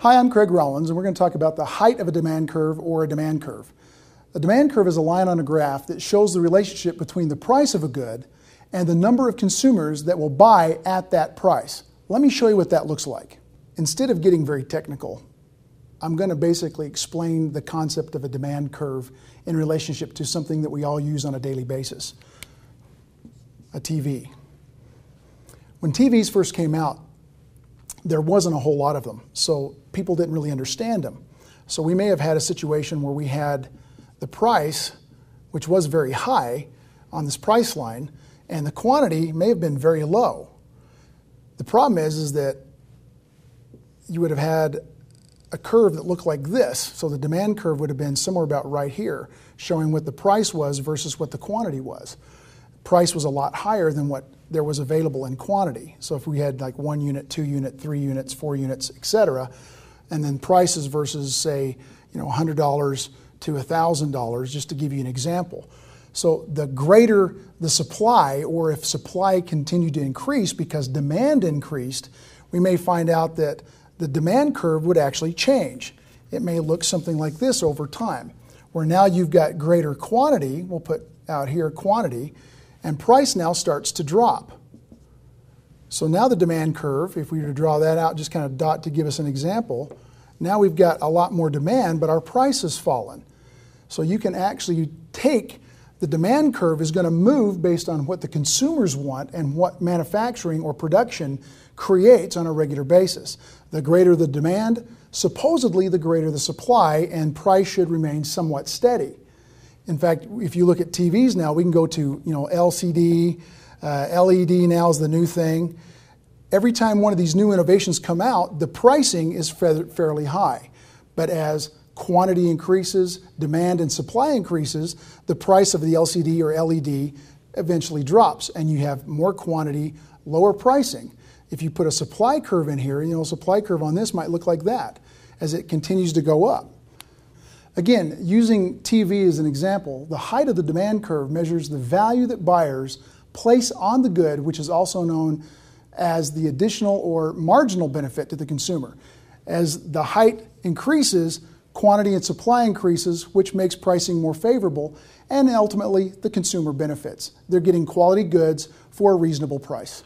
Hi, I'm Craig Rollins, and we're going to talk about the height of a demand curve or a demand curve. A demand curve is a line on a graph that shows the relationship between the price of a good and the number of consumers that will buy at that price. Let me show you what that looks like. Instead of getting very technical, I'm going to basically explain the concept of a demand curve in relationship to something that we all use on a daily basis, a TV. When TVs first came out, there wasn't a whole lot of them, so people didn't really understand them. So we may have had a situation where we had the price, which was very high on this price line, and the quantity may have been very low. The problem is that you would have had a curve that looked like this. So the demand curve would have been somewhere about right here, showing what the price was versus what the quantity was. Price was a lot higher than what there was available in quantity. So if we had like 1 unit, 2 unit, 3 units, 4 units, etc., and then prices versus say, $100 to $1,000, just to give you an example. So the greater the supply, or if supply continued to increase because demand increased, we may find out that the demand curve would actually change. It may look something like this over time, where now you've got greater quantity, we'll put out here quantity, and price now starts to drop. So now the demand curve, if we were to draw that out, just kind of dot to give us an example, now we've got a lot more demand, but our price has fallen. So you can actually take the demand curve is going to move based on what the consumers want and what manufacturing or production creates on a regular basis. The greater the demand, supposedly the greater the supply, and price should remain somewhat steady. In fact, if you look at TVs now, we can go to LCD, LED now is the new thing. Every time one of these new innovations come out, the pricing is fairly high. But as quantity increases, demand and supply increases, the price of the LCD or LED eventually drops, and you have more quantity, lower pricing. If you put a supply curve in here, a supply curve on this might look like that as it continues to go up. Again, using TV as an example, the height of the demand curve measures the value that buyers place on the good, which is also known as the additional or marginal benefit to the consumer. As the height increases, quantity and supply increases, which makes pricing more favorable, and ultimately the consumer benefits. They're getting quality goods for a reasonable price.